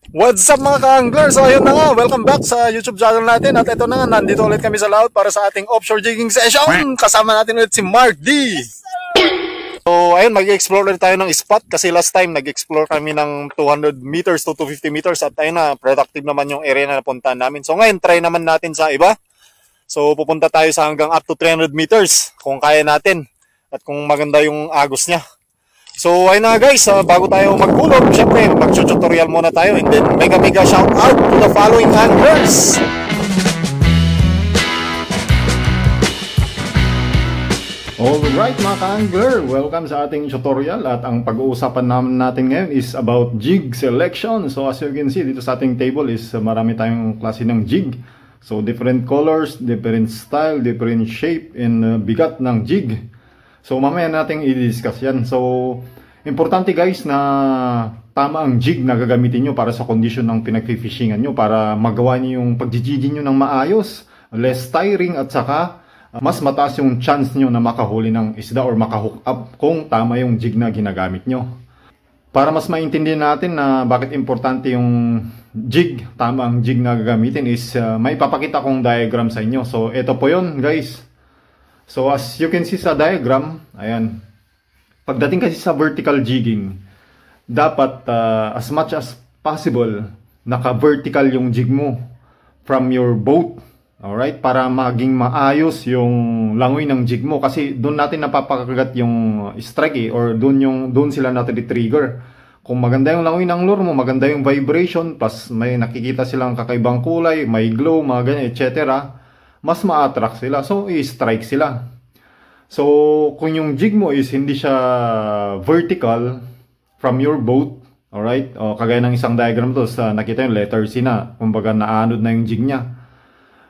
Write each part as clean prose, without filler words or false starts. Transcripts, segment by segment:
What's up mga ka-angler? So ayun na nga, welcome back sa YouTube channel natin. At ito na nga, nandito ulit kami sa laut para sa ating offshore jigging session. Kasama natin ulit si Mark D. So ayun, mag-explore ulit tayo ng spot. Kasi last time nag-explore kami ng 200 meters to 250 meters. At ayun na, productive naman yung area na napuntahan namin. So ngayon, try naman natin sa iba. So pupunta tayo sa hanggang up to 300 meters kung kaya natin. At kung maganda yung agos niya. So ayun na guys, bago tayo magkulog, syempre mag-tutorial muna tayo and then mega shout out to the following anglers. Alright mga ka-angler, welcome sa ating tutorial at ang pag-uusapan natin ngayon is about jig selection. So as you can see dito sa ating table is marami tayong klase ng jig. So different colors, different style, different shape and bigat ng jig. So mamaya nating i-discuss yan. So importante guys na tama ang jig na gagamitin nyo para sa condition ng pinag-fishingan nyo para magawa nyo yung pag-jigging nyo ng maayos, less tiring at saka mas mataas yung chance nyo na makahuli ng isda or makahook up kung tama yung jig na ginagamit nyo. Para mas maintindihan natin na bakit importante yung jig, tama ang jig na gagamitin is may papakita kong diagram sa inyo. So ito po yun guys. So as you can see sa diagram, ayan, pagdating kasi sa vertical jigging, dapat as much as possible, naka-vertical yung jig mo from your boat, alright? Para maging maayos yung langoy ng jig mo kasi doon natin napapakagat yung strike or doon sila natin i-trigger. Kung maganda yung langoy ng lure mo, maganda yung vibration, plus may nakikita silang kakaibang kulay, may glow, mga ganyan, etc., mas ma-attract sila. So, i-strike sila. So, kung yung jig mo is hindi siya vertical from your boat, alright? O, kagaya ng isang diagram to, nakita yung letter C na, kumbaga naanod na yung jig niya.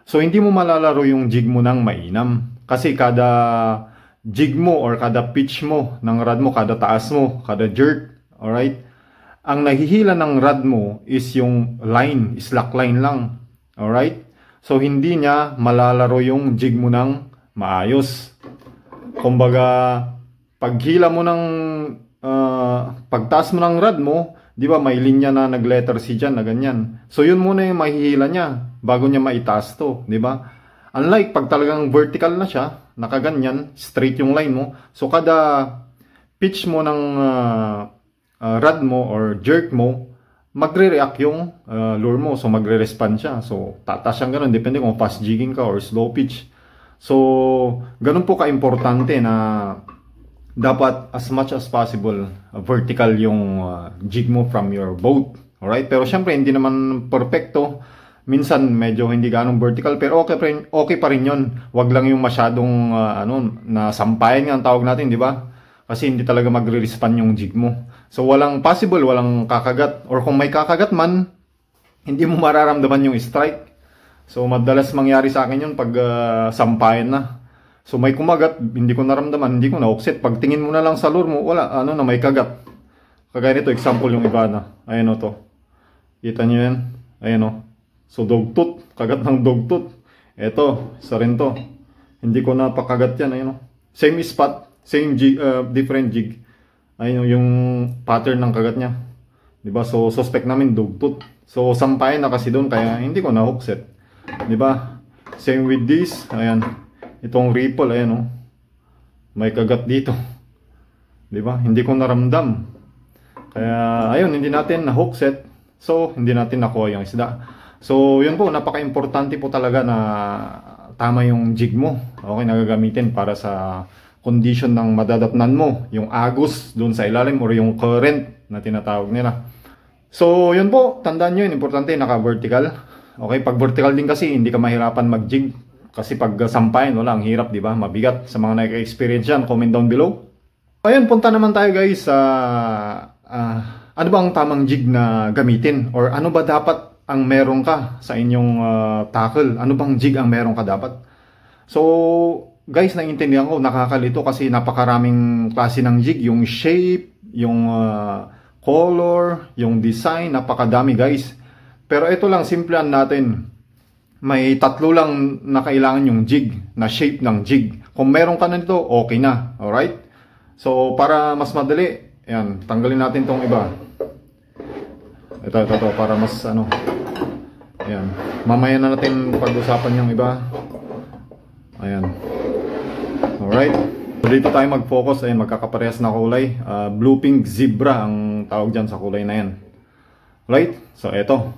So, hindi mo malalaro yung jig mo ng mainam. Kasi kada jig mo or kada pitch mo ng rod mo, kada taas mo, kada jerk, alright? Ang nahihila ng rod mo is yung line, slack line lang, alright? So, hindi niya malalaro yung jig mo ng maayos. Kumbaga, paghila mo ng, pagtaas mo ng rod mo, di ba may linya na nag-letter C dyan na ganyan. So, yun muna yung mahihila niya bago niya maitaas to, di ba? Unlike pag talagang vertical na siya, nakaganyan, straight yung line mo. So, kada pitch mo ng rod mo or jerk mo, magre-react yung lure mo. So, magre-respond siya. So, tataas siyang ganun. Depende kung fast jigging ka or slow pitch. So, ganun po ka-importante na dapat as much as possible vertical yung jig mo from your boat. Alright? Pero syempre, hindi naman perfecto. Minsan, medyo hindi ganong vertical. Pero okay pa rin yun. Wag lang yung masyadong nasampayan nga ang tawag natin, di ba? Kasi hindi talaga magre-respond yung jig mo. So, walang possible, walang kakagat. Or kung may kakagat man, hindi mo mararamdaman yung strike. So, madalas mangyari sa akin yun pag sampayan na. So, may kumagat, hindi ko naramdaman, hindi ko na-offset. Pag tingin mo na lang sa lure mo, wala, na may kagat. Kagaya nito, example yung iba na. Ayan o to. Kita nyo yan? Ayan o. So, dogtooth. Kagat ng dogtooth. Eto, isa rin to. Hindi ko napakagat yan. Ayan o. Same spot. Same jig, different jig. Ayun yung pattern ng kagat niya. Diba? So, suspect namin dogtooth. So, sampayan na kasi doon kaya hindi ko na-hook set. Diba? Same with this. Ayan. Itong ripple, ayan oh. May kagat dito. Diba? Hindi ko naramdam. Kaya, ayun, hindi natin na-hook set. So, hindi natin nakuha yung isda. So, yun po, napaka-importante po talaga na tama yung jig mo. Okay, nagagamitin para sa condition ng madadatnan mo, yung agos doon sa ilalim or yung current na tinatawag nila. So, yun po, tandaan nyo yun, importante naka-vertical. Okay, pag vertical din kasi, hindi ka mahirapan mag-jig. Kasi pag sampayan, wala, ang hirap, di ba? Mabigat. Sa mga naka-experience yan, comment down below. Ayun, punta naman tayo guys sa ano ba ang tamang jig na gamitin? Or ano ba dapat ang meron ka sa inyong tackle? Ano bang jig ang meron ka dapat? So, guys, naiintindihan ko, nakakalito kasi napakaraming klase ng jig. Yung shape, yung color, yung design, napakadami guys. Pero ito lang, simplihan natin. May tatlo lang na kailangan yung jig, na shape ng jig. Kung meron ka na nito, okay na. Alright? So, para mas madali, ayan, tanggalin natin tong iba. ito para mas ano. Ayan. Mamaya na natin pag-usapan yung iba. Ayan. Alright. So dito tayo mag-focus. Ayan, magkakaparehas na kulay. Blue pink zebra ang tawag dyan sa kulay na yan. Right? So ito.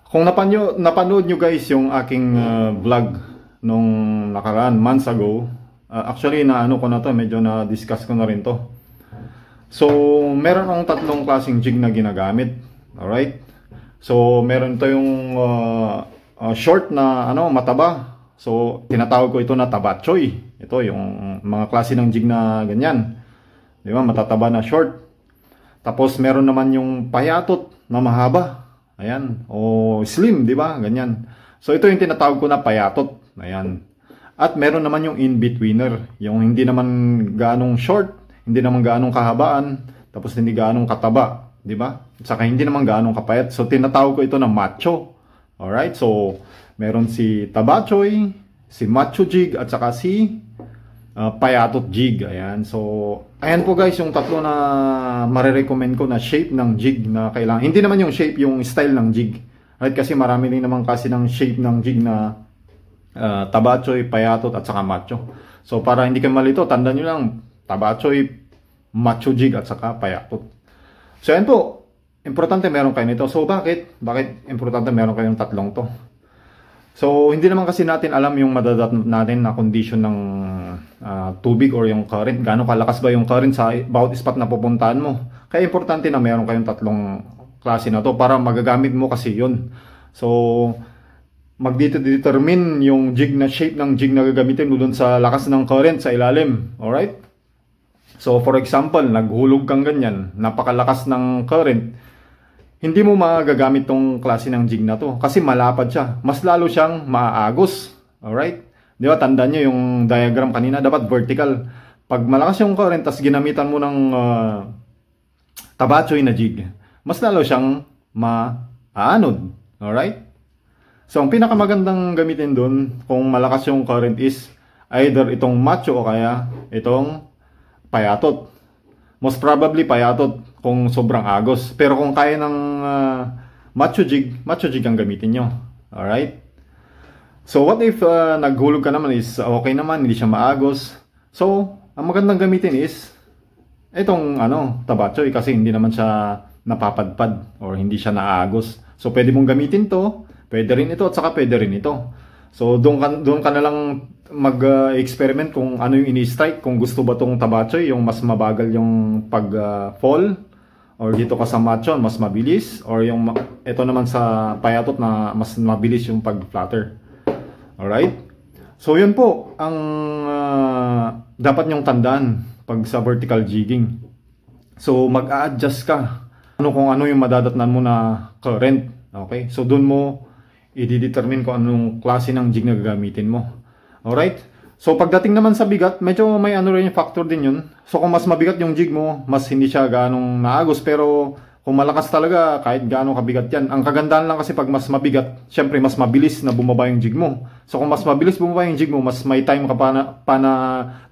Kung napanood nyo guys yung aking vlog nung nakaraan, months ago. Actually na ano ko na to, medyo na-discuss ko na rin to. So meron akong tatlong klaseng jig na ginagamit. Alright? So meron to yung short na ano, mataba. So tinatawag ko ito na tabachoy. Ito yung mga klase ng jig na ganyan. Di ba? Matataba na short. Tapos meron naman yung payatot na mahaba. Ayan. O slim, di ba? Ganyan. So ito yung tinatawag ko na payatot. Ayan. At meron naman yung in-betweener. Yung hindi naman gaanong short, hindi naman gaanong kahabaan, tapos hindi gaanong kataba. Di ba? Saka hindi naman gaanong kapayat. So tinatawag ko ito na macho. Alright? So meron si tabachoy, si macho jig, at saka si payatot jig. Ayan. So ayan po guys yung tatlo na marirecommend ko na shape ng jig na kailangan. Hindi naman yung shape, yung style ng jig. Right? Kasi marami din naman kasi ng shape ng jig na tabachoy, payatot, at saka macho. So para hindi kayo malito, tandaan nyo lang tabachoy, macho jig, at saka payatot. So ayan po, importante meron kayo nito. So bakit importante meron kayong tatlong to? So hindi naman kasi natin alam yung madadat natin na condition ng tubig or yung current. Gaano kalakas ba yung current sa bawat spot na pupuntahan mo. Kaya importante na meron kayong tatlong klase na to para magagamit mo kasi yun. So magdito-determine yung jig na shape ng jig na gagamitin mo dun sa lakas ng current sa ilalim. Alright? So for example, naghulog kang ganyan, napakalakas ng current, hindi mo magagamit tong klase ng jig na to kasi malapad siya. Mas lalo siyang maaagos. Alright? Di ba? Tandaan nyo yung diagram kanina, dapat vertical. Pag malakas yung current, tas ginamitan mo ng tabachoy na jig, mas lalo siyang maaanod. Alright? So ang pinakamagandang gamitin dun kung malakas yung current is either itong macho o kaya itong payatot. Most probably payatot kung sobrang agos. Pero kung kaya ng macho jig ang gamitin nyo. Alright? So what if naghulog ka naman is okay naman, hindi siya maagos. So ang magandang gamitin is itong tabachoy kasi hindi naman siya napapadpad or hindi siya naagos. So pwede mong gamitin to, pwede rin ito, at saka pwede rin ito. So doon ka na lang mag-experiment kung ano yung ini-strike. Kung gusto ba tong tabachoy, yung mas mabagal yung pag-fall, or dito ka sa macho, mas mabilis, or yung ito naman sa payatot na mas mabilis yung pag-flutter. Alright? So yun po ang dapat nyong tandaan pag sa vertical jigging. So mag-a-adjust ka kung ano yung madadatnan mo na current. Okay? So doon mo i-determine kung anong klase ng jig na gagamitin mo. Alright? So pagdating naman sa bigat, medyo may rin yung factor din yun. So kung mas mabigat yung jig mo, mas hindi siya ganong naagos. Pero kung malakas talaga, kahit ganong kabigat yan. Ang kagandahan lang kasi pag mas mabigat, syempre mas mabilis na bumaba yung jig mo. So kung mas mabilis bumaba yung jig mo, mas may time ka pa na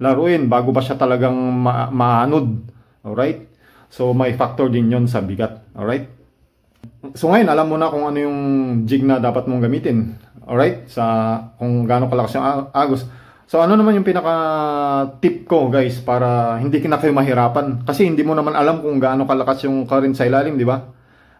laruin bago ba siya talagang maanod. Alright? So may factor din yun sa bigat. Alright? So ngayon, alam mo na kung ano yung jig na dapat mong gamitin. Alright? Kung gaano kalakas yung agos. So ano naman yung pinaka-tip ko guys para hindi na kayo mahirapan. Kasi hindi mo naman alam kung gaano kalakas yung current sa ilalim, di ba?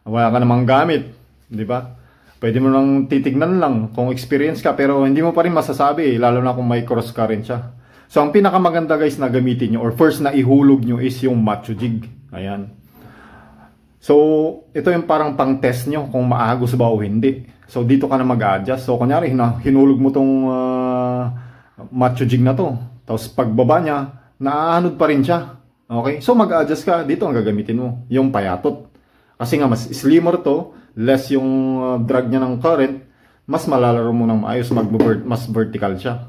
Wala ka namang gamit, di ba? Pwede mo lang titignan lang kung experience ka pero hindi mo pa rin masasabi, lalo na kung may cross current siya. So ang pinakamaganda guys na gamitin nyo or first na ihulog nyo is yung macho jig. Ayan. So, ito yung parang pang-test nyo kung maagos ba o hindi. So, dito ka na mag-adjust. So, kunyari, hinulog mo tong macho jig na to. Tapos, pagbaba niya, naaanod pa rin siya. Okay? So, mag-adjust ka. Dito ang gagamitin mo. Yung payatot. Kasi nga, mas slimmer to. Less yung drag niya ng current. Mas malalaro mo ng maayos. Mas vertical siya.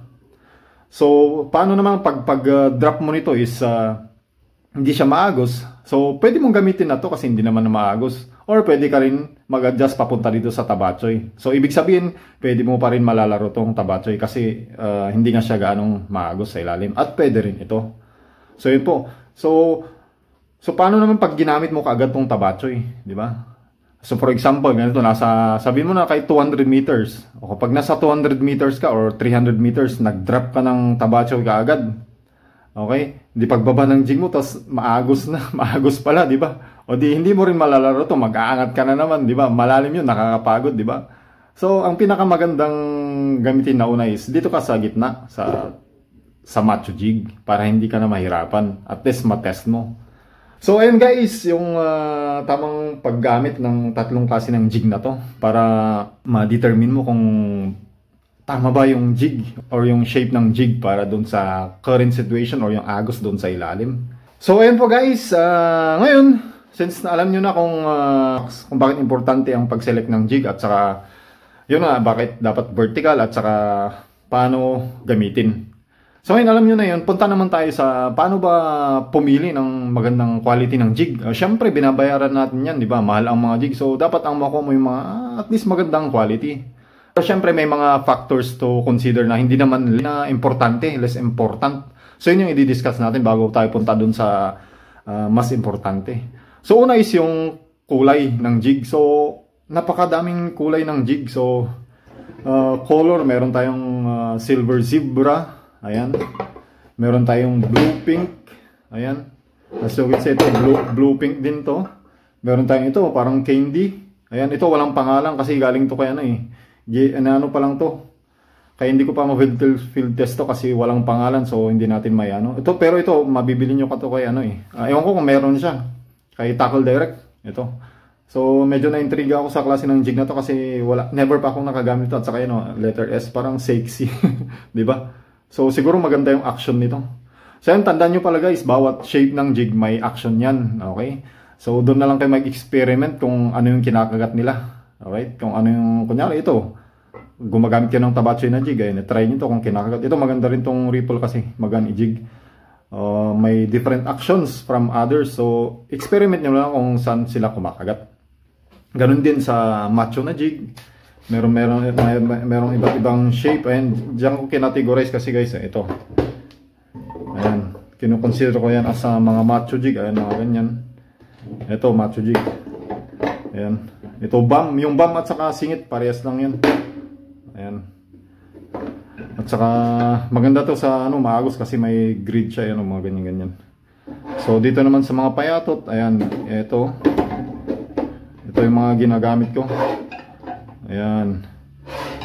So, paano naman pag-drop mo nito is hindi siya maagos. So, pwede mong gamitin na to kasi hindi naman na maagos. Or pwede ka rin mag-adjust papunta dito sa tabachoy. So, ibig sabihin, pwede mo pa rin malalaro tong tabachoy kasi hindi nga siya gaanong maagos sa ilalim. At pwede rin ito. So, yun po. So paano naman pag ginamit mo kaagad tong tabachoy? Di ba? So for example, ganito, sabihin mo na kay 200 meters. O kapag nasa 200 meters ka or 300 meters, nag-drop ka ng tabacho kaagad. Okay? Di pagbaba ng jig mo, tapos maagos na, maagos pala, di ba? O di, hindi mo rin malalaro to, mag-aangat ka na naman, di ba? Malalim yun, nakakapagod, di ba? So, ang pinakamagandang gamitin na una is, dito ka sa gitna, sa macho jig, para hindi ka na mahirapan. At least, matest mo. So, ayun guys, yung tamang paggamit ng tatlong klase ng jig na to para ma-determine mo kung tama ba yung jig or yung shape ng jig para dun sa current situation or yung agos dun sa ilalim. So, ayun po guys, ngayon, since alam nyo na kung bakit importante ang pag-select ng jig at saka, yun na, bakit dapat vertical at saka paano gamitin. So ngayon alam nyo na yun, punta naman tayo sa paano ba pumili ng magandang quality ng jig. Syempre binabayaran natin yan, di ba? Mahal ang mga jig. So dapat ang makuha mo yung mga at least magandang quality. Pero syempre may mga factors to consider na hindi naman na importante, less important. So yun yung i-discuss natin bago tayo punta dun sa mas importante. So una is yung kulay ng jig. So napakadaming kulay ng jig. So color, meron tayong silver zebra. Ayan. Meron tayong blue pink. Ayan. So it's ito, blue pink din to. Meron tayong ito, parang candy. Ayan, ito walang pangalan kasi galing to kaya ano pa lang to. Kaya hindi ko pa ma-field test to kasi walang pangalan, so hindi natin may ano. Ito, pero ito, mabibili nyo ka to kay ewan ko kung meron siya. Kay Tackle Direct. Ito. So medyo na-intriga ako sa klase ng jig na to kasi never pa akong nakagamit to. At saka letter S, parang sexy. 'Di ba? So, siguro maganda yung action nito. So, yan, tandaan nyo pala guys, bawat shape ng jig may action yan. Okay? So, doon na lang kayo mag-experiment kung ano yung kinakagat nila. Alright? Kung ano yung, kunyari ito, gumagamit kayo ng tabachoy na jig. Ayun, try nyo to kung kinakagat. Ito, maganda rin tong ripple kasi, magaan i-jig. May different actions from others. So, experiment nyo lang kung saan sila kumakagat. Ganun din sa macho na jig. Merong iba't ibang shape. Ayan, diyan ko kinategorize kasi guys, ito. Ayan, kinukonsider ko yan as mga macho jig. Ayan, mga ganyan. Ito, macho jig. Ayan. Ito, bam. Yung bam at saka singit, parehas lang yan. Ayan. At saka, maganda to sa maagos kasi may grid siya. Ayan, mga ganyan-ganyan. So, dito naman sa mga payatot. Ayan, ito. Ito yung mga ginagamit ko. Ayan.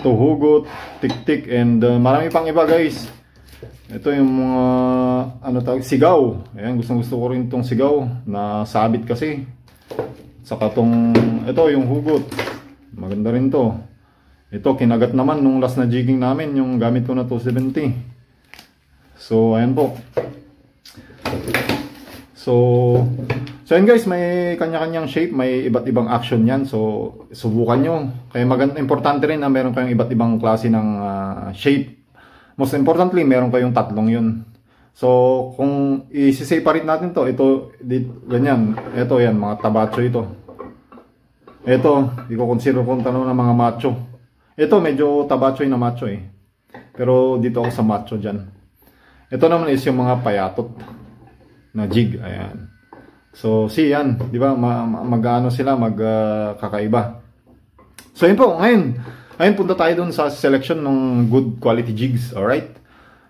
Ito, hugot, tik-tik, and marami pang iba guys. Ito yung mga, sigaw. Ayan, gustong-gusto ko rin itong sigaw na sabit kasi. Saka ito yung hugot. Maganda rin to. Ito, kinagat naman nung last na jigging namin, yung gamit ko na 270. So, ayan po. So yun guys, may kanya-kanyang shape, may iba't ibang action yan. So, subukan nyo. Kaya importante rin na meron kayong iba't ibang klase ng shape. Most importantly, meron kayong tatlong yun. So, kung i-separate natin to, ito, ganyan. Ito yan, mga tabacho ito. Ito, hindi ko consider kung tanong ng mga macho. Ito, medyo tabacho na macho eh. Pero dito ako sa macho dyan. Ito naman is yung mga payatot na jig. Ayan. So, yan, di ba? Mag-ano sila, magkakaiba. So, yun po, ngayon punta tayo dun sa selection ng good quality jigs, alright?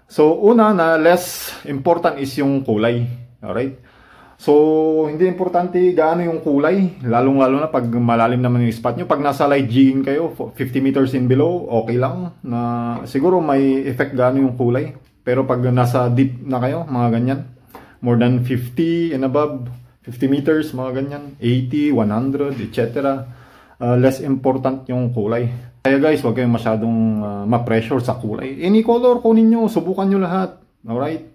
So, una na less important is yung kulay, alright? So, hindi importante gaano yung kulay, lalong-lalo na pag malalim naman yung spot nyo. Pag nasa light jigging kayo, 50 meters in below, okay lang. Na, siguro may effect gaano yung kulay. Pero pag nasa deep na kayo, mga ganyan, more than 50 and above, 50 meters, mga ganyan, 80, 100, etc. Less important yung kulay. Kaya guys, huwag kayong masyadong ma-pressure sa kulay. Any color, kunin nyo, subukan nyo lahat. Alright?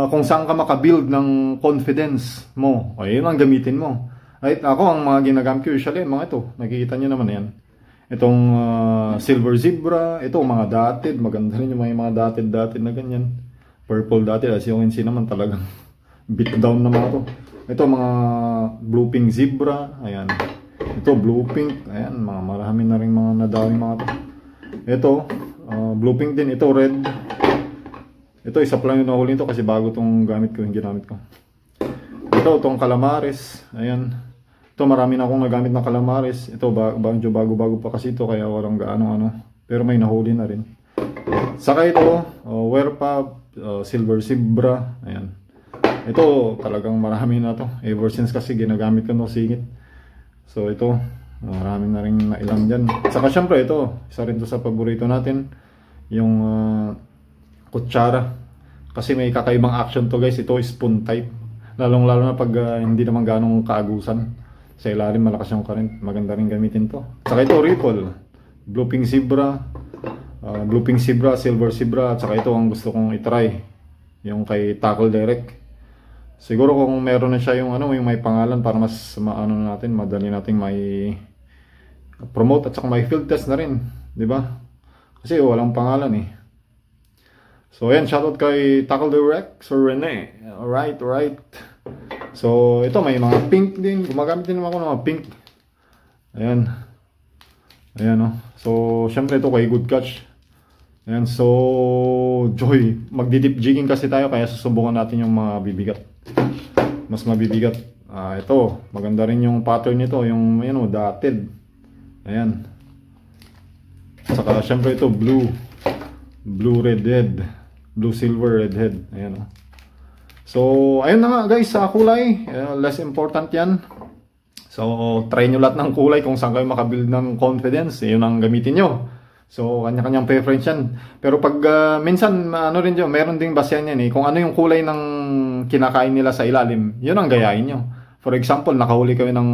Kung saan ka makabuild ng confidence mo, yun ang gamitin mo. Right? Ako, ang mga ginagamit ko usually, mga ito, nakikita nyo naman yan. Itong silver zebra, ito mga dotted, maganda rin yung mga dotted na ganyan. Purple dotted, as you can see naman talagang beat down na mga to. Ito mga blue pink zebra, ayan. Ito blue pink, ayan, marami na rin mga nadawing mga to. Ito, blue pink din, ito red. Ito, isa pa lang yung nahuli ito kasi bago itong gamit ko, yung ginamit ko. Ito, itong calamares, ayan. Ito, marami na akong nagamit na calamares. Ito, bago-bago pa kasi ito, kaya walang gaano-ano. Pero may nahuli na rin. Saka ito, Werpa, Silver Zebra. Ayan. Ito, talagang marami na to. Ever since kasi ginagamit ko no singit. So, ito, marami na rin nailang dyan. Saka syempre, ito, isa rin to sa paborito natin. Yung kutsara. Kasi may kakaibang action to guys. Ito, spoon type. Lalong-lalo na pag hindi naman ganong kaagusan. Sa ilalim, malakas yung current. Maganda rin gamitin to. Saka ito, Ripple. Blueping Zebra. Blueping Zebra, Silver Zebra. At saka ito, ang gusto kong itry. Yung kay Tackle Direct. Siguro kung meron na siya yung yung may pangalan para mas maano natin, madali nating may promote at saka may field test na rin. Diba? Kasi walang pangalan eh. So, ayan. Shoutout kay Tackle Direct, Sir Rene. Alright. So, ito may mga pink din. Gumagamit din naman ako ng mga pink. Ayan. Ayan o. So, syempre ito kay Good Catch. Ayan. So, Joy. Magdi-dip jigging kasi tayo. Kaya susubukan natin yung mga bibigat. Mas mabibigat. Ito. Maganda rin yung pattern nito. Yung, dotted. Ayan. Saka, syempre ito, blue. Blue red head. Blue silver red head. Ayan o. So, ayun na nga guys, sa kulay, less important yan. So, try nyo lahat ng kulay kung saan kayo makabuild ng confidence. Yun ang gamitin nyo. So, kanya-kanyang preference yan. Pero pag minsan, rin dyan, meron ding basehan yan eh. Kung ano yung kulay ng kinakain nila sa ilalim, yun ang gayahin nyo. For example, nakahuli kayo ng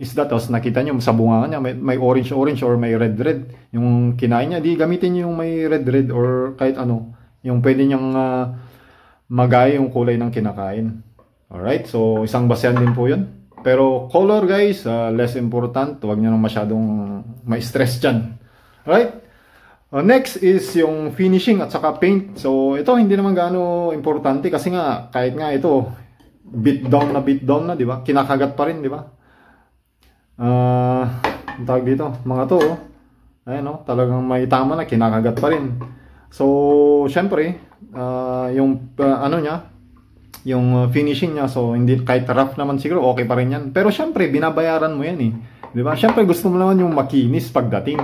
isda, tapos nakita nyo sa bunga niya, may orange-orange or may red-red. Yung kinain niya, di gamitin nyo yung may red-red or kahit ano. Yung pwede nyang magaya yung kulay ng kinakain. Alright, so isang basehan din po yun. Pero color guys, less important. Huwag nyo nang masyadong ma-stress dyan. Alright, next is yung finishing at saka paint. So ito hindi naman gaano importante kasi nga kahit nga ito beat down na, di ba? Kinakagat pa rin, di ba? Ang tawag dito, mga to, ayan talagang may tama na, kinakagat pa rin. So, syempre, yung yung finishing niya, so hindi kahit rough naman siguro okay pa rin yan. Pero syempre binabayaran mo yan eh, 'di ba? Syempre gusto mo naman yung makinis pagdating,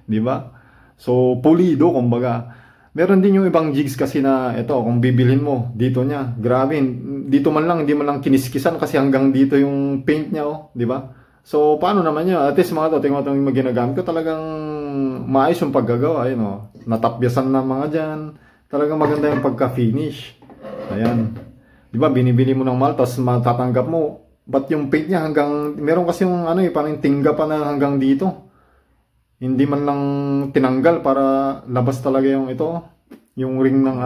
'di ba? So pulido kumbaga. Meron din yung ibang jigs kasi na ito, kung bibilhin mo dito niya, grabe, dito man lang hindi man lang kiniskisan kasi hanggang dito yung paint niya 'di ba? So paano naman yun? At least mga to, tingnan mo yung ginagamit ko, talagang maayos yung paggagawa, ayun natapyasan na mga diyan. Talagang maganda yung pagka-finish. Ayan. 'Di ba, binibili mo ng mahal tapos matatanggap mo, but yung paint niya hanggang meron kasi yung parang tingga pa na hanggang dito. Hindi man lang tinanggal para labas talaga yung yung ring ng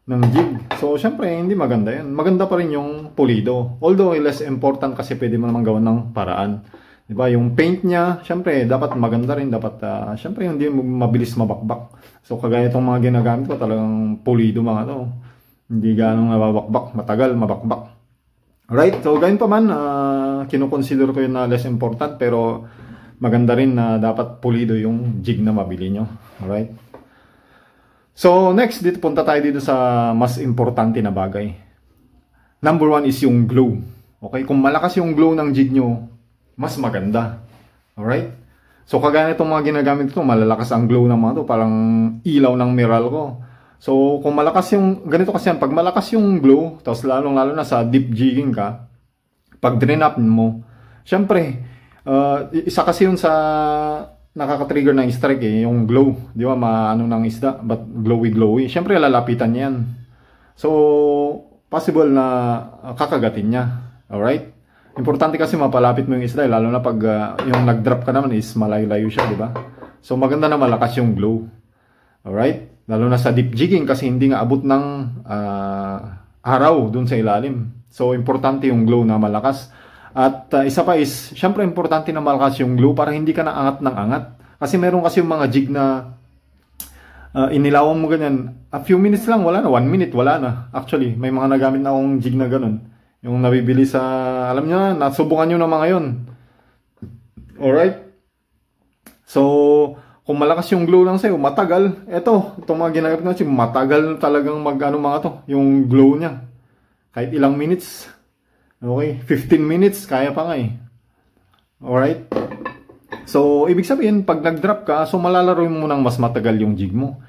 ng jig. So syempre hindi maganda 'yan. Maganda pa rin yung pulido. Although less important kasi pwede mo naman gawan ng paraan. 'Di ba? Yung paint niya, syempre dapat maganda rin, dapat syempre hindi mabilis mabakbak. So kagaya itong mga ginagamit ko, talagang pulido mga to. Hindi ganong nababakbak, matagal mabakbak. Alright, so ganyan pa man, kinukonsider ko yun na less important, pero maganda rin na dapat pulido yung jig na mabili nyo. Alright. So next, dito punta tayo dito sa mas importante na bagay. Number one is yung glow. Okay, kung malakas yung glow ng jig nyo, mas maganda. Alright. So kagaya itong mga ginagamit ko, malalakas ang glow ng mga to, parang ilaw ng Meralco. So, kung malakas yung, ganito kasi yan, pag malakas yung glow, tapos lalong-lalo na sa deep jigging ka, pag drain up mo, syempre, isa kasi yun sa nakaka-trigger ng strike yung glow, di ba, maano ng isda, but glowy-glowy, syempre lalapitan niya yan. So, possible na kakagatin niya, alright? Importante kasi mapalapit mo yung isda, lalo na pag yung nag-drop ka naman is malayo-layo siya, di ba? So, maganda na malakas yung glow, alright? Lalo na sa deep jigging kasi hindi nga abot ng araw dun sa ilalim. So, importante yung glow na malakas. At isa pa is, syempre importante na malakas yung glow para hindi ka na angat ng angat. Kasi meron kasi yung mga jig na inilawan mo ganyan. A few minutes lang, wala na. 1 minute, wala na. Actually, may mga nagamit na akong jig na ganun. Yung nabibili sa, alam nyo na, nasubukan nyo na mga yun. Alright? So, kung malakas yung glow lang sa'yo, matagal. Itong mga ginagamit natin, matagal talagang mga to, yung glow niya. Kahit ilang minutes. Okay, 15 minutes, kaya pa nga eh. Alright? So, ibig sabihin, pag nag-drop ka, so malalaro mo nang mas matagal yung jig mo.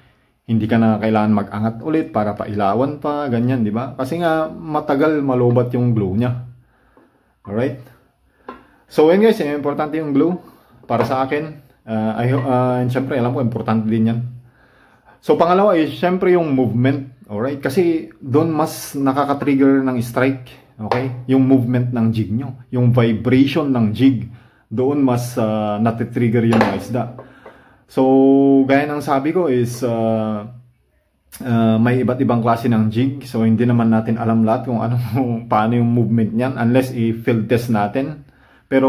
Hindi ka na kailangan mag-angat ulit para pailawan pa, ganyan, di ba? Kasi nga, matagal malubat yung glue niya. Alright? So, yun guys, importante yung glue para sa akin. And syempre, alam ko, importante din yan. So, pangalawa is, syempre, yung movement. Alright? Kasi, doon mas nakaka-trigger ng strike. Okay? Yung movement ng jig nyo. Yung vibration ng jig. Doon mas natitrigger yung mga isda. So, gaya ng sabi ko is, may iba't ibang klase ng jig. So, hindi naman natin alam lahat kung ano, paano yung movement niyan. Unless i-field test natin. Pero,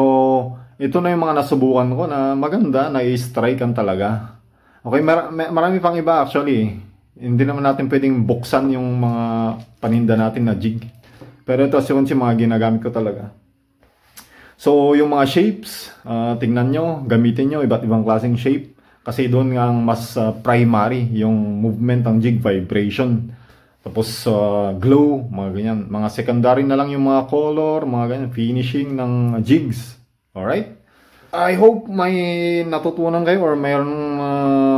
ito na yung mga nasubukan ko na maganda, na i-strike talaga. Okay, marami pang iba actually. Hindi naman natin pwedeng buksan yung mga paninda natin na jig. Pero ito yung mga ginagamit ko talaga. So, yung mga shapes, tingnan nyo, gamitin nyo, iba't ibang klaseng shape. Kasi doon nga mas primary, yung movement ng jig, vibration. Tapos, glow, mga ganyan. Mga secondary na lang yung mga color, mga ganyan, finishing ng jigs. Alright? I hope may natutunan kayo or mayroon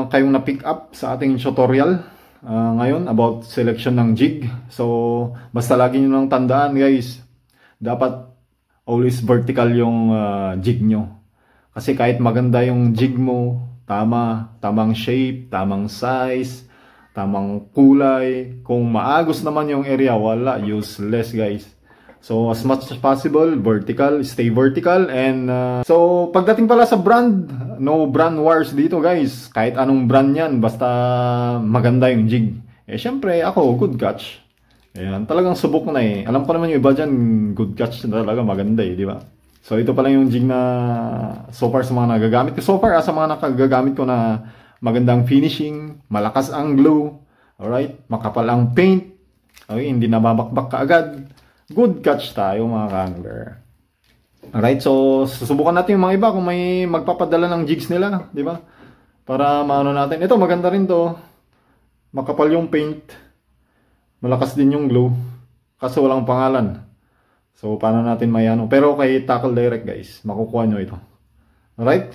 kayong na-pick up sa ating tutorial ngayon about selection ng jig. So, basta lagi nyo lang tandaan guys, dapat always vertical yung jig nyo. Kasi kahit maganda yung jig mo, tamang shape, tamang size, tamang kulay, kung maagos naman yung area, wala, useless guys. So as much as possible, vertical, stay vertical. And so pagdating pala sa brand, no brand wars dito guys. Kahit anong brand yan, basta maganda yung jig. Eh syempre ako, good catch. Ayan, talagang subok na eh. Alam ko naman yung iba dyan, good catch na talaga, maganda eh, di ba? So ito pala yung jig na so far sa mga nagagamit ko. So far sa mga nakagagamit ko na magandang finishing, malakas ang glue, alright, makapal ang paint, okay, hindi nababakbak kaagad. Good catch tayo mga ka-angler. Alright, so susubukan natin yung mga iba kung may magpapadala ng jigs nila, di ba? Para maano natin. Ito maganda rin to. Makapal yung paint. Malakas din yung glue. Kaso walang pangalan. So paano natin may ano? Pero kay Tackle Direct guys, makukuha nyo ito. Alright?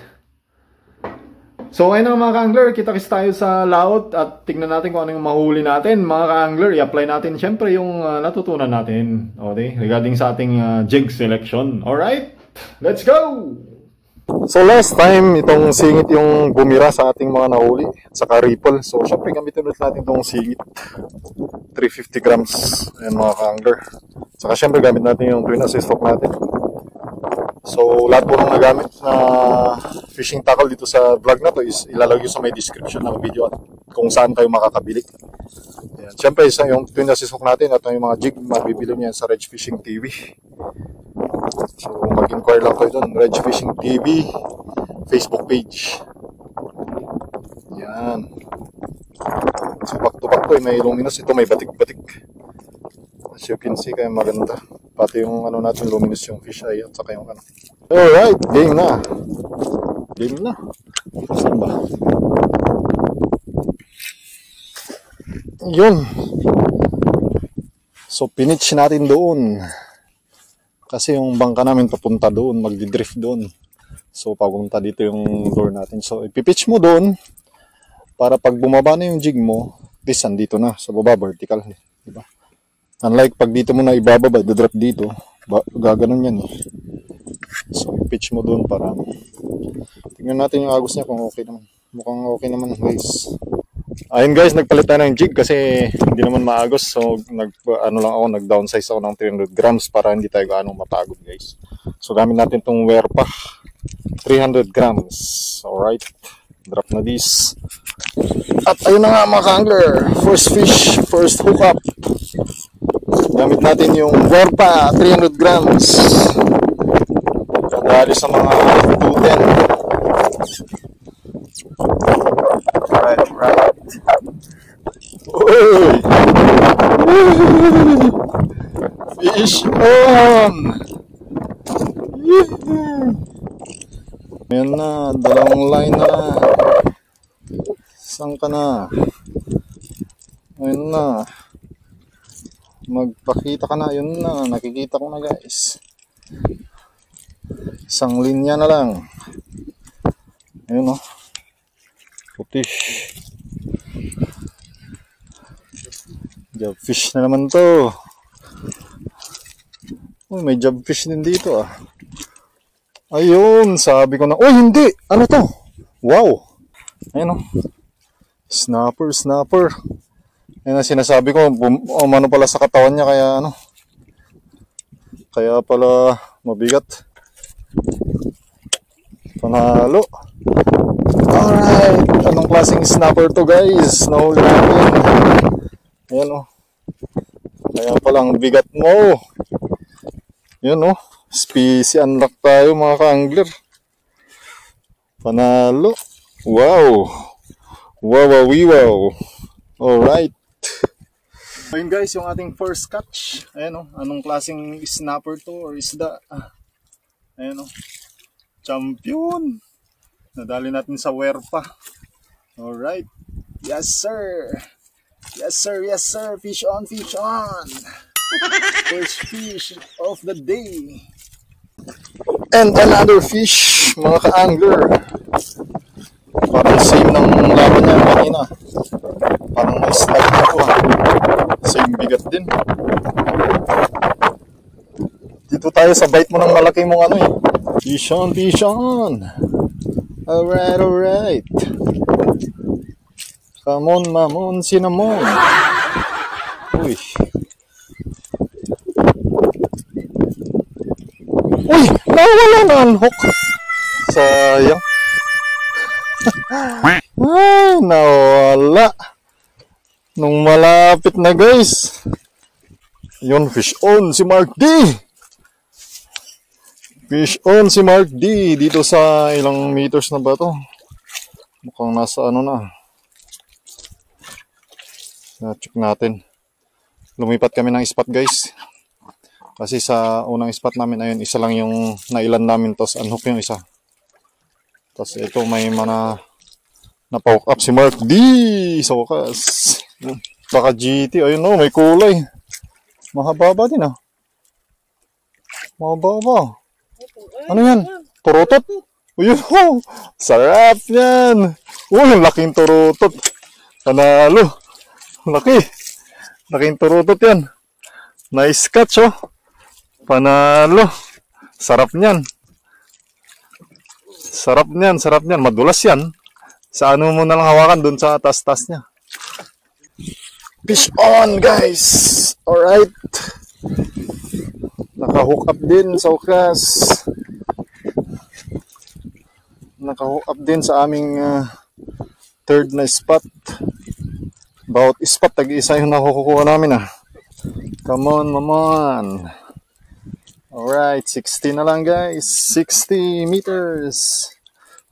So ayun na mga ka-angler, kita-kits tayo sa laot at tignan natin kung ano yung mahuli natin. Mga ka-angler, i-apply natin syempre yung natutunan natin, okay, regarding sa ating jig selection. Alright, let's go! So last time, itong singit yung bumira sa ating mga nahuli, saka ripple. So syempre gamitin ulit natin itong singit, 350 grams, ayan mga ka-angler. Saka syempre gamit natin yung twin assist hook natin. So, lahat po nang nagamit na fishing tackle dito sa vlog na to is ilalagay sa may description ng video at kung saan kayo makakabili. Ayan. Siyempre, yung twin assist hook natin at yung mga jig, mabibili niyan sa Reg Fishing TV. So, mag-inquire lang kayo doon, Reg Fishing TV, Facebook page. Yan. So, back to back to, may luminous. Ito may batik-batik. As you can see, kaya maganda. Pati yung ano natin, luminous yung fish eye at saka yung ano. Alright, game na. Game na. Saan ba? Yun. So, pinitch natin doon. Kasi yung bangka namin papunta doon, magdi-drift doon. So, papunta dito yung door natin. So, ipipitch mo doon para pag bumaba na yung jig mo, at least andito na sa baba, vertical. Diba? Unlike pag dito mo na ibababa, drop dito, gaganon yan eh. So, pitch mo doon para tingnan natin yung agos niya kung okay naman. Mukhang okay naman guys. Ayun guys, nagpalit tayo ng jig kasi hindi naman maagos. So, nag-downsize ako ng 300 grams para hindi tayo gaano mapagod guys. So, gamit natin itong Werpa, 300 grams. Alright, drop na this. At ayun na nga mga ka-angler, first fish, first hookup. Gamit natin yung Werpa 300 grams. Dali sa mga 210. Right. Uy! Fish on! Ayan na, dalawang line na. Saan ka na? Ayan na. Magpakita ka na, yun na, nakikita ko na guys. Isang linya na lang. Ayun, oh. Putis. Jobfish na naman to. Uy, may jobfish din dito, ah. Ayun, sabi ko na. Uy, hindi! Ano to? Wow! Ayun, oh. Snapper, snapper. Ayun ang sinasabi ko, umano pala sa katawan niya, kaya ano. Kaya pala mabigat. Panalo. Alright, anong klaseng snapper to, guys? Nahuli natin. Ayan, oh. Kaya palang bigat mo. Yan, oh. Species unlock tayo, mga ka-angler. Panalo. Wow. Wow, wow, wow. Alright. Ayun, guys, yung ating first catch. Ayan, oh. Anong klaseng snapper to or isda? Ayan, oh. Champion. Nadali natin sa werpa. Alright. Yes, sir. Yes, sir. Yes, sir. Fish on, fish on. First fish of the day. And another fish, mga ka-angler. Parang same ng laban niya kanina. Parang may snag na po. Same bigat din. Dito tayo sa bite mo ng malaki mong ano eh. Fish on, fish on. Alright, alright. Come on, mamon, cinnamon. Uy. Uy, nawala na ang hook. Sayang. Ay, nawala. Nung malapit na, guys. Yun, fish on si Mark D. Fish on si Mark D. Dito sa ilang meters na ba to? Mukhang nasa ano na. Na-check natin. Lumipat kami ng spot, guys. Kasi sa unang spot namin ayun, isa lang yung nailan namin, tapos unhook yung isa. Tapos ito may mga napoke up si Mark D sa wakas. Baka GT, ayun, oh, may kulay. Mahababa din, ah. Mahababa. Ano yan? Turutot? Uy, oh, sarap yan. Uy, yung laking turutot. Panalo. Laki. Laking turutot yan. Nice catch, oh. Panalo. Sarap niyan. Sarap niyan, sarap niyan. Madulas yan. Sa ano mo na lang hawakan dun sa tas-tas niya. Fish on, guys. Alright. Naka-hook up din sa ukas. Naka-hook up din sa aming third na spot. Bawat spot, tag-isa yung nakukuha namin, ah. Come on, mamon. Alright, 60 na lang, guys. 60 meters.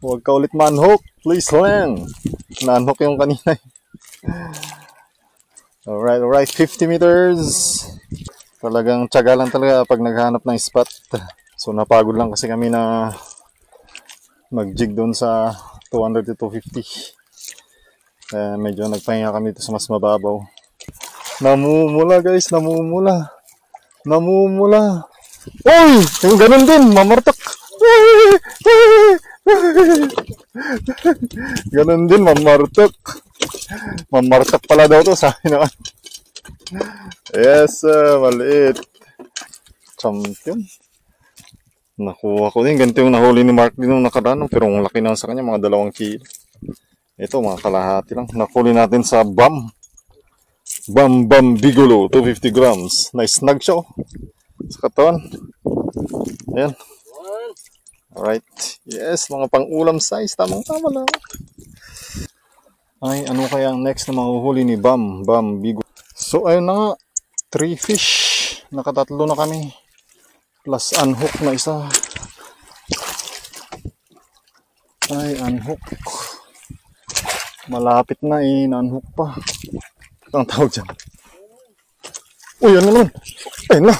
Huwag ka ulit man-hook. Please lang. Na-unhook yung kanina. Alright, alright. 50 meters. Talagang tiyaga lang talaga pag naghanap ng spot. So, napagod lang kasi kami na mag-jig doon sa 200 to 250. Medyo nagpahinga kami dito sa mas mababaw. Namumula, guys. Namumula. Namumula. Uy! Yung ganun din. Mamartak. Ganun din. Mamartak. Mamartak pala daw to. Sabi naman. Yes, maliit. Champion. Nakuha ko din. Ganito yung nahuli ni Mark din nung nakaraan. Pero ang laki na sa kanya. Mga 2 kilo. Ito, mga kalahati lang. Nakuli natin sa BAM. BAM BAM Bigolo. 250 grams. Nice snag siya, oh. Sa katawan. Ayan. Alright. Yes, mga pang-ulam size. Tamang-tama lang. Ay, ano kaya ang next na mahuhuli ni BAM BAM Bigolo? So, ayun na nga. 3 fish. Nakatatlo na kami. Plus unhook na isa. Ay, unhook. Malapit na eh. Na-unhook pa. Ang tawag dyan. Uy, ano naman? Ayun na.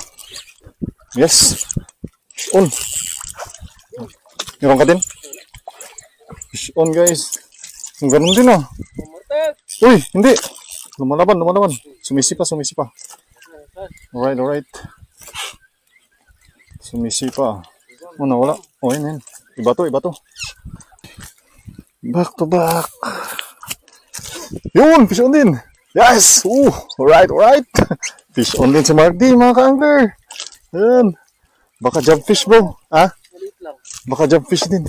Yes. Fish on. Meron ka din? Fish on, guys. Ang ganun din, ah. Uy, hindi. Lumalaban, lumalaban. Sumisipa, sumisipa. Alright, alright. Sumisipa. Oh, nawala. Oh, yan. Iba to. Back to back. Yun, fish on din. Yes! Alright. Fish on din si Mark D, mga ka-angler. Ayan. Baka jump fish, bro. Ha? Baka jump fish din.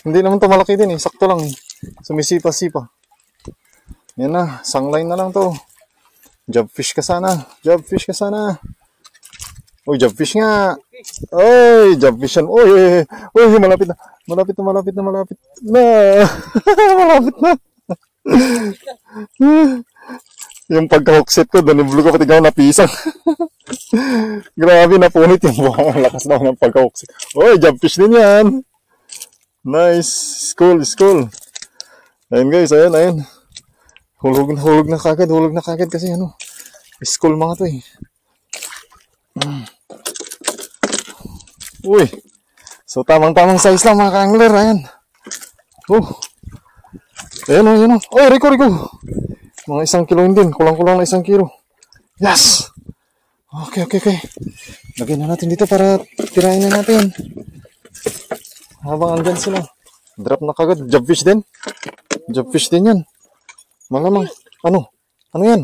Hindi naman to malaki din eh. Sakto lang. Sumisipa-sipa. Yan na. Sangline na lang to. Jump fish ka sana. Uy, jump fish nga. Uy, jump fish yan. Uy, malapit na. Malapit na. Malapit na. Yung pagka-hookset ko, doon yung blue ko, pati ako napisang. Grabe, napunit yung buhang. Lakas na ng pagka-hookset. Uy, jump fish din yan. Nice. Cool. Ayun guys, ayun. Hulog na kagad kasi ano. School mga to eh. Uy. So, tamang size lang mga ka-angler. Ayan. Ayan. Uy, Rico. Mga 1 kilo din. Kulang na 1 kilo. Yes! Okay. Lagyan na natin dito para tirahin na natin. Habang andyan sila. Drop na kagad. Job fish din yan. Malamang. Ano yan?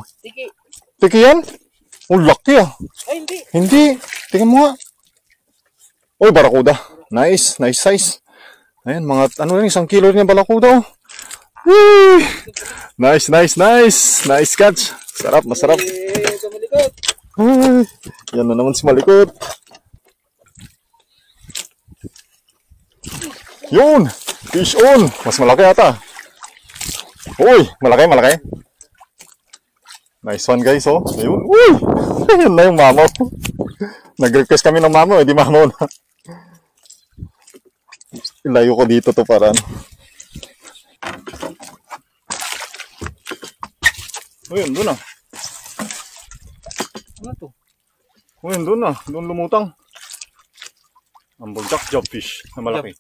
Tiki yan? Oh, laki ah. Ay, Hindi. Tingnan mo nga. Uy, barakuda. Nice size. Ayan, mga 1 kilo rin yung barakuda oh. Woo! Nice catch. Masarap. Ay, yan na naman si Malikot. Yun! Fish on! Mas malaki ata. Uy! Malaki. Nice one guys oh. Ayun. Uy! Ayun na yung mamaw. Nag-request kami ng mamaw. Di mamaw na. Ilayo ko dito to para ano. Ayun, doon na. Ano to? Ayun, doon na. Doon lumutang. Ang bagdak, jobfish na malaki.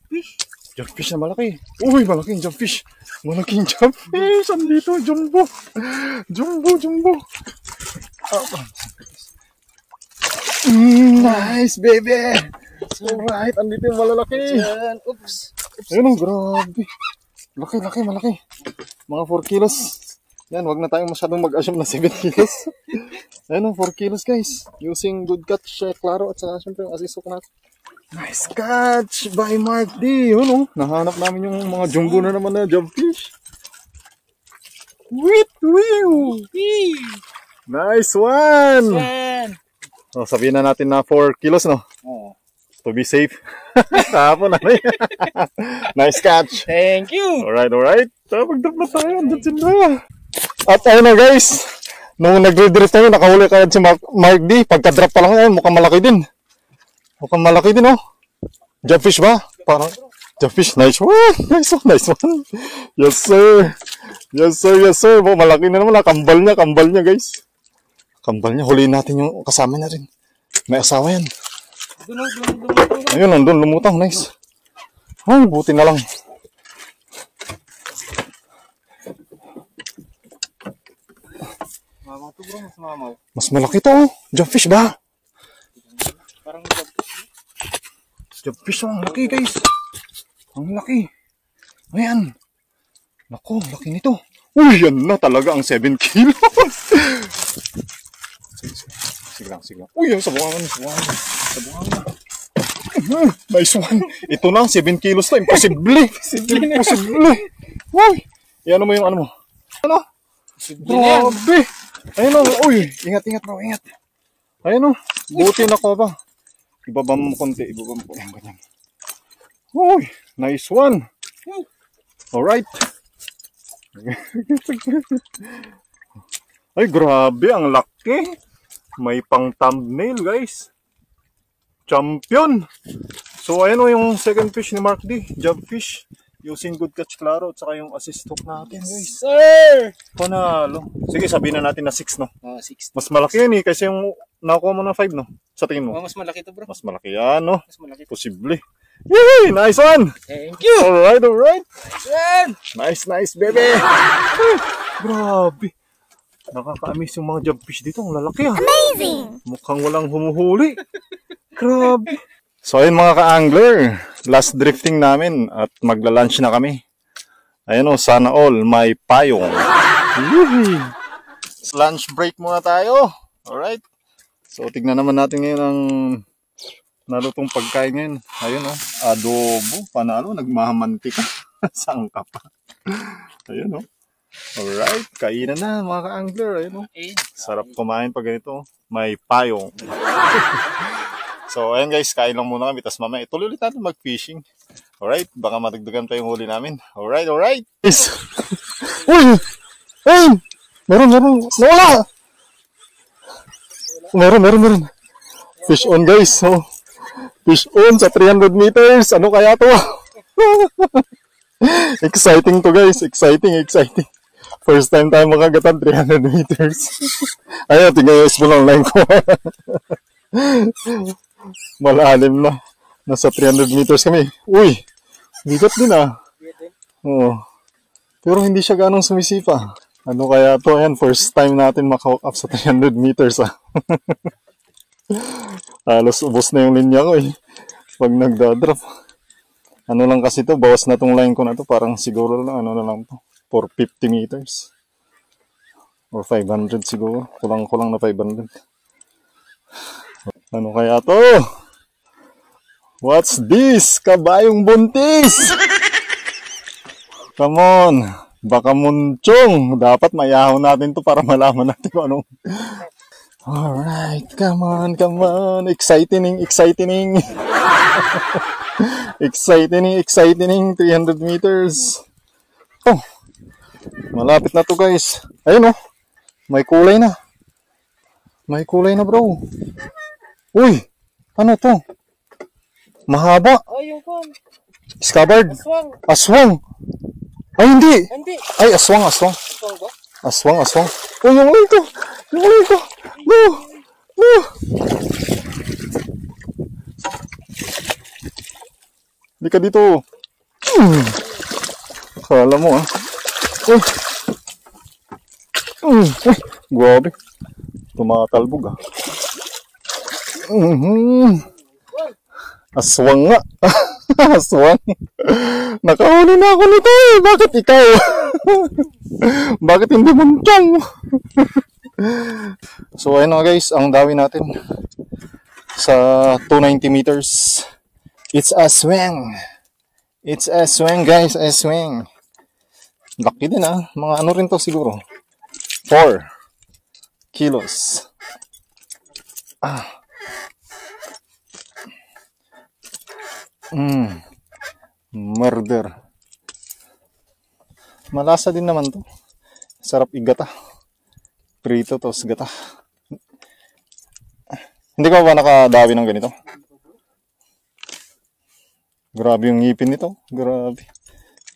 Jobfish na malaki. Uy, malaking jobfish. Malaking jobfish. Andito, jumbo. Nice, baby. Alright, andito yung malalaki. Oops. Ayun, grabe. Malaki. Mga 4 kilos. Yan, wag na tayong masyadong mag-assume na 7 kilos. Ayun, 4 kilos guys. Using good catch, klaro, at saka syempre yung assist hook natin. Nice catch by Mark D. Yun oh, nahanap namin yung mga jumbo na naman na jobfish. Nice one! So, sabihin na natin na 4 kilos, no? Oo. To be safe. Kahapon na rin. Nice catch. Thank you! Alright. Mag-drop na tayo. Andun sila. At ayun na guys. Nung nag-redrift tayo, nakahuli kagad si Mark D. Pagka-drop pa lang yan, mukhang malaki din. Oh. Jobfish ba? Parang jobfish. Nice one. Nice one. Yes sir. Oh, malaki na naman. Kambal niya guys. Kambal niya. Huliin natin yung kasama niya rin. May asawa yan. Ayun, nandun. Lumutang. Nice. Ay, buti na lang. Mas malaki to. Jobfish ba? Parang Jobfish, ang laki guys. Ang laki. Ayan. Naku, laki nito. Uy, yan na talaga ang 7 kilos. Sige lang. Uy, sa buwangan. Nice one. Ito na, 7 kilos to. Imposible. Uy, yan mo yung ano mo. Ano? Grabe. Ayun o. Uy, ingat bro, ingat. Ayun o. Buti na ko ba. Ibaba mo konti. Ayan, ganyan. Uy, nice one. Alright. Ay, grabe. Ang laki. May pang thumbnail, guys. Champion. So, ayun o yung second fish ni Mark D. Jobfish. Using good catch, klaro. At saka yung assist hook natin, guys. Sir! Panalo. Sige, sabihin na natin na 6, no? Oh, 6. Mas malaki yan eh. Kasi yung nakuha mo na 5, no? Sa tingin mo? Oh, mas malaki to bro. Mas malaki yan, no? Mas malaki. Posible. Yay! Nice one! Thank you! Alright. Yan! Nice, baby! Grabe. Nakaka-amaze yung mga jobfish dito. Ang lalaki, ha? Amazing! Mukhang walang humuhuli. Grabe. So ayun mga ka-angler, last drifting namin at magla-lunch na kami. Ayun o, sana all may payong. Lunch break muna tayo. Alright. So tignan naman natin ngayon ang nalutong pagkain ngayon. Ayun o, adobo, panalo, nagmahamantika. Saan ka pa? Ayun o. Alright, kainan na mga ka-angler. Ayun o. Sarap kumain pag ganito. May payong. So, ayun guys, kain lang muna kami. Tapos mamaya, ituloy ulit natin mag-fishing. Alright, baka matagdagan pa yung huli namin. Alright, alright. Yes. Uy! Uy! Meron. Nawala! Meron. Fish on guys. So, fish on sa 300 meters. Ano kaya to? Exciting to guys. Exciting. First time tayo makagatan 300 meters. Ayun, tingayos mo lang line ko. Malalim na. Nasa 300 meters kami. Uy! Bigat din ah. Oo. Pero hindi siya ganong sumisipa. Ano kaya to? Ayan, first time natin maka-hook up sa 300 meters ah. Halos ubos na yung linya ko eh. Pag nagdadrop. Ano lang kasi to, bawas na tong line ko na to. Parang siguro lang, ano na lang to. For 50 meters. Or 500 siguro. Kulang-kulang na 500. Ano kaya to? What's this? Kabayong buntis! Come on. Baka munchong. Dapat mayahaw natin to para malaman natin kung anong... Alright. Come on. Exciting. Exciting. 300 meters. Oh. Malapit na to guys. Ayun oh. May kulay na. Bro. Uy. Ano to? Mahaba. Oh, yung kon. Scabbard. Aswang. Ay, hindi. Ay, aswang. Aswang ba? Aswang. Oh, yung line ko. No. Hindi ka dito. Akala mo ah. Grabe. Tumatalbog ah. Aswang nga. Aswang. Nakahuli na ako nito eh. Bakit ikaw? Bakit hindi munchong? So ayun na guys, ang dawi natin sa 290 meters. It's a swing. Guys, a swing. Laki din ah. Mga ano rin to siguro. 4 kilos. Murder. Malasa din naman to. Sarap igata. Prito tos gata. Hindi ka ba nakadawi ng ganito? Grabe yung ngipin nito. Grabe.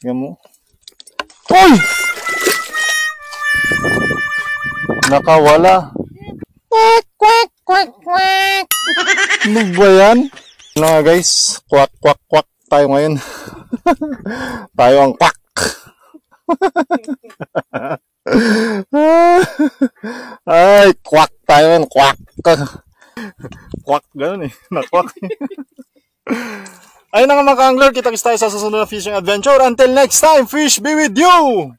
Tingnan mo. Hoy! Nakawala. Quack. Ano ba yan? Ano nga guys? Quack tayo ngayon. Tayo ang quack. Ay, quack tayo yan. Quack. Quack, gano'n eh. Na-quack. Ayun na nga mga ka-angler, kita-kits tayo sa susunod na fishing adventure. Until next time, fish be with you!